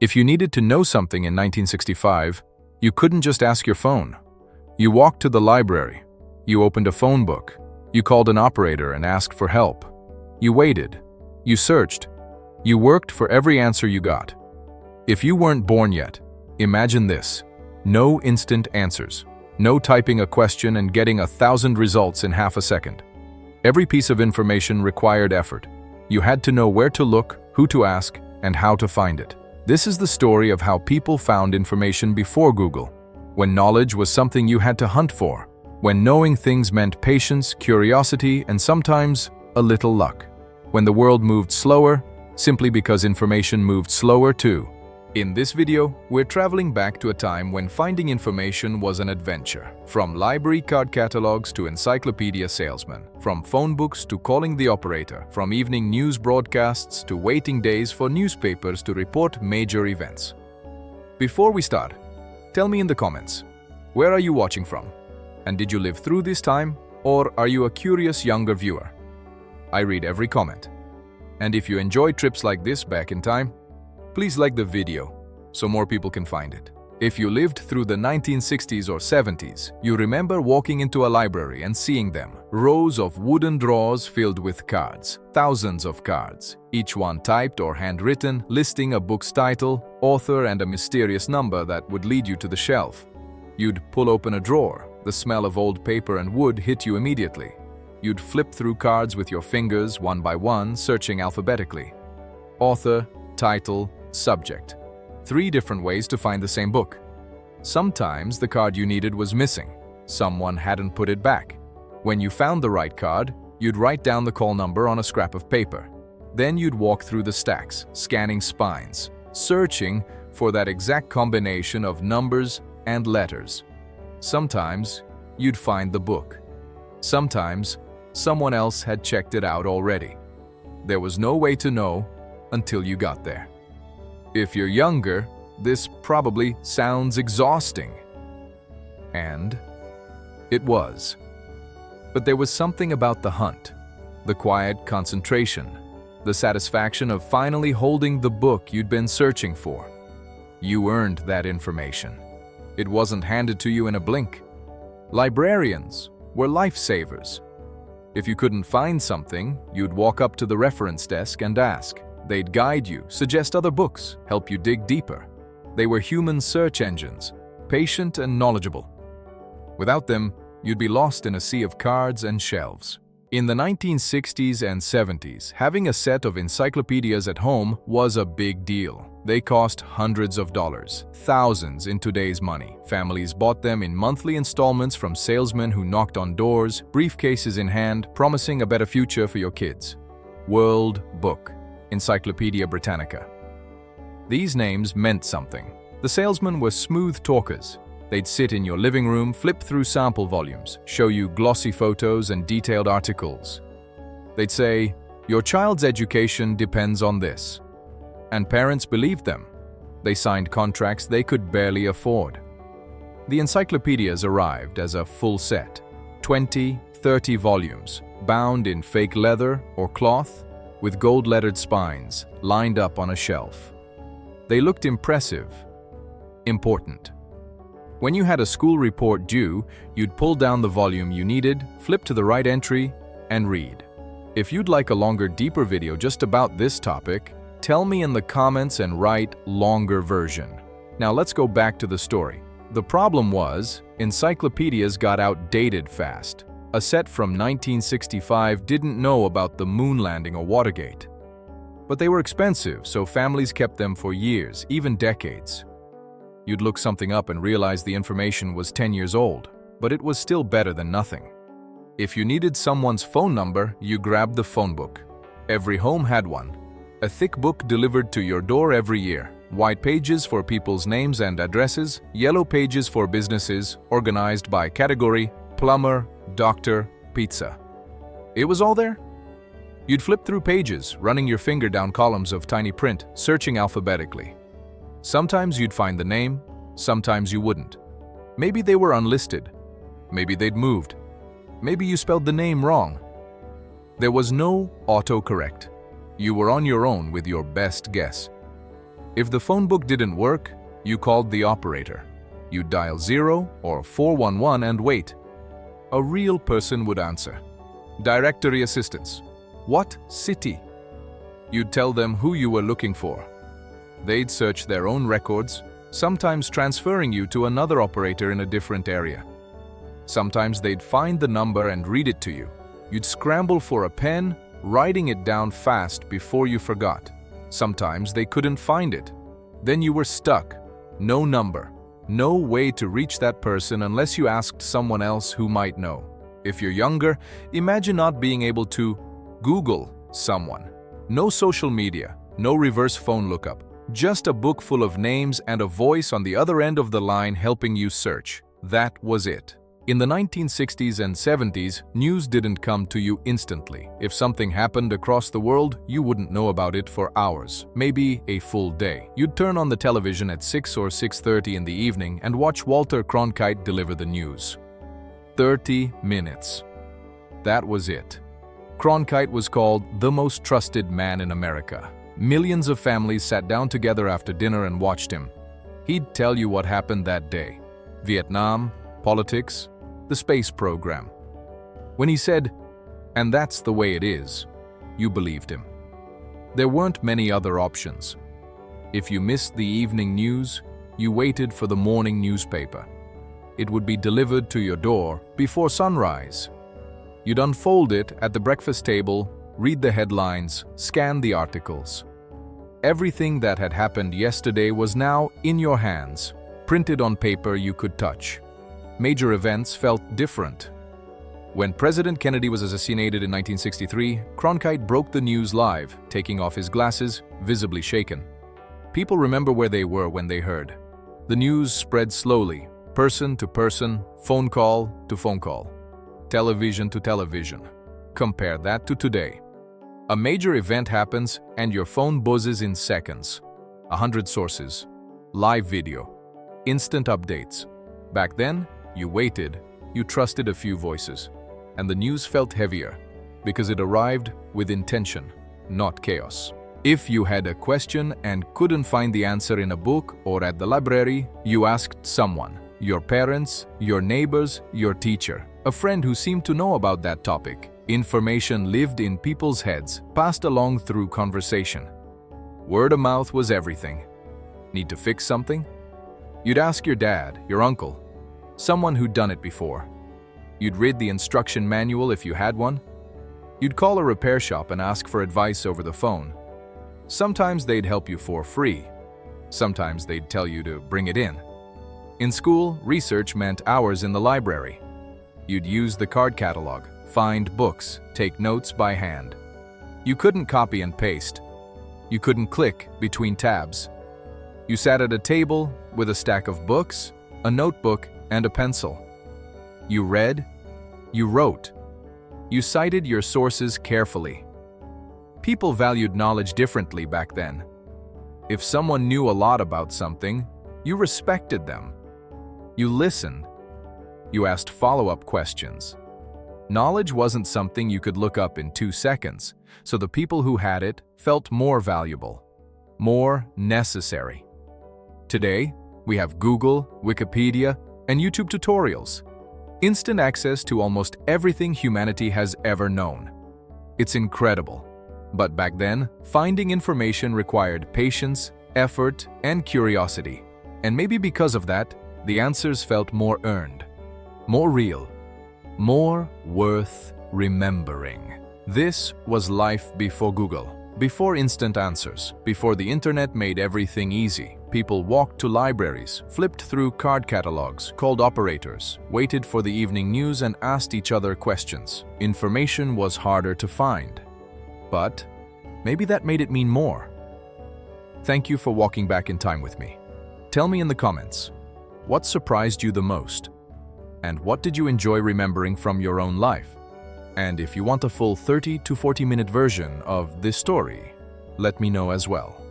If you needed to know something in 1965, you couldn't just ask your phone. You walked to the library. You opened a phone book. You called an operator and asked for help. You waited. You searched. You worked for every answer you got. If you weren't born yet, imagine this. No instant answers. No typing a question and getting 1,000 results in half a second. Every piece of information required effort. You had to know where to look, who to ask, and how to find it. This is the story of how people found information before Google, when knowledge was something you had to hunt for, when knowing things meant patience, curiosity, and sometimes a little luck, when the world moved slower, simply because information moved slower too. In this video, we're traveling back to a time when finding information was an adventure. From library card catalogues to encyclopedia salesmen, from phone books to calling the operator, from evening news broadcasts to waiting days for newspapers to report major events. Before we start, tell me in the comments, where are you watching from? And did you live through this time, or are you a curious younger viewer? I read every comment. And if you enjoy trips like this back in time, please like the video so more people can find it. If you lived through the 1960s or 70s, you remember walking into a library and seeing them. Rows of wooden drawers filled with cards, thousands of cards, each one typed or handwritten, listing a book's title, author, and a mysterious number that would lead you to the shelf. You'd pull open a drawer. The smell of old paper and wood hit you immediately. You'd flip through cards with your fingers one by one, searching alphabetically. Author, title, subject. 3 different ways to find the same book. Sometimes the card you needed was missing. Someone hadn't put it back. When you found the right card, you'd write down the call number on a scrap of paper. Then you'd walk through the stacks, scanning spines, searching for that exact combination of numbers and letters. Sometimes you'd find the book. Sometimes someone else had checked it out already. There was no way to know until you got there. If you're younger, this probably sounds exhausting. And it was. But there was something about the hunt, the quiet concentration, the satisfaction of finally holding the book you'd been searching for. You earned that information. It wasn't handed to you in a blink. Librarians were lifesavers. If you couldn't find something, you'd walk up to the reference desk and ask. They'd guide you, suggest other books, help you dig deeper. They were human search engines, patient and knowledgeable. Without them, you'd be lost in a sea of cards and shelves. In the 1960s and 70s, having a set of encyclopedias at home was a big deal. They cost hundreds of dollars, thousands in today's money. Families bought them in monthly installments from salesmen who knocked on doors, briefcases in hand, promising a better future for your kids. World Book. Encyclopedia Britannica. These names meant something. The salesmen were smooth talkers. They'd sit in your living room, flip through sample volumes, show you glossy photos and detailed articles. They'd say, "Your child's education depends on this." And parents believed them. They signed contracts they could barely afford. The encyclopedias arrived as a full set, 20, 30 volumes, bound in fake leather or cloth, with gold-lettered spines lined up on a shelf. They looked impressive, important. When you had a school report due, you'd pull down the volume you needed, flip to the right entry, and read. If you'd like a longer, deeper video just about this topic, tell me in the comments and write longer version. Now let's go back to the story. The problem was, encyclopedias got outdated fast. A set from 1965 didn't know about the moon landing or Watergate. But they were expensive, so families kept them for years, even decades. You'd look something up and realize the information was 10 years old, but it was still better than nothing. If you needed someone's phone number, you grabbed the phone book. Every home had one. A thick book delivered to your door every year. White pages for people's names and addresses, yellow pages for businesses, organized by category, plumber, doctor, pizza. It was all there? You'd flip through pages, running your finger down columns of tiny print, searching alphabetically. Sometimes you'd find the name, sometimes you wouldn't. Maybe they were unlisted. Maybe they'd moved. Maybe you spelled the name wrong. There was no autocorrect. You were on your own with your best guess. If the phone book didn't work, you called the operator. You'd dial 0 or 411 and wait. A real person would answer. Directory assistance. What city? You'd tell them who you were looking for. They'd search their own records, sometimes transferring you to another operator in a different area. Sometimes they'd find the number and read it to you. You'd scramble for a pen, writing it down fast before you forgot. Sometimes they couldn't find it. Then you were stuck. No number. No way to reach that person unless you asked someone else who might know. If you're younger, imagine not being able to Google someone. No social media, no reverse phone lookup, just a book full of names and a voice on the other end of the line helping you search. That was it. In the 1960s and 70s, news didn't come to you instantly. If something happened across the world, you wouldn't know about it for hours, maybe a full day. You'd turn on the television at 6 or 6:30 in the evening and watch Walter Cronkite deliver the news. 30 minutes. That was it. Cronkite was called the most trusted man in America. Millions of families sat down together after dinner and watched him. He'd tell you what happened that day. Vietnam, politics, the space program. When he said, "And that's the way it is," you believed him. There weren't many other options. If you missed the evening news, you waited for the morning newspaper. It would be delivered to your door before sunrise. You'd unfold it at the breakfast table, read the headlines, scan the articles. Everything that had happened yesterday was now in your hands, printed on paper you could touch. Major events felt different. When President Kennedy was assassinated in 1963, Cronkite broke the news live, taking off his glasses, visibly shaken. People remember where they were when they heard. The news spread slowly, person to person, phone call to phone call, television to television. Compare that to today. A major event happens and your phone buzzes in seconds. 100 sources, live video, instant updates. Back then, you waited, you trusted a few voices, and the news felt heavier because it arrived with intention, not chaos. If you had a question and couldn't find the answer in a book or at the library, you asked someone, your parents, your neighbors, your teacher, a friend who seemed to know about that topic. Information lived in people's heads, passed along through conversation. Word of mouth was everything. Need to fix something? You'd ask your dad, your uncle, someone who'd done it before. You'd read the instruction manual if you had one. You'd call a repair shop and ask for advice over the phone. Sometimes they'd help you for free. Sometimes they'd tell you to bring it in. In school, research meant hours in the library. You'd use the card catalog, find books, take notes by hand. You couldn't copy and paste. You couldn't click between tabs. You sat at a table with a stack of books, a notebook, and a pencil. You read, you wrote, you cited your sources carefully. People valued knowledge differently back then. If someone knew a lot about something, you respected them. You listened. You asked follow-up questions. Knowledge wasn't something you could look up in 2 seconds, so the people who had it felt more valuable, more necessary. Today, we have Google, Wikipedia, and YouTube tutorials. Instant access to almost everything humanity has ever known. It's incredible. But back then, finding information required patience, effort, and curiosity. And maybe because of that, the answers felt more earned, more real, more worth remembering. This was life before Google, before instant answers, before the internet made everything easy. People walked to libraries, flipped through card catalogues, called operators, waited for the evening news and asked each other questions. Information was harder to find. But maybe that made it mean more. Thank you for walking back in time with me. Tell me in the comments, what surprised you the most? And what did you enjoy remembering from your own life? And if you want a full 30 to 40 minute version of this story, let me know as well.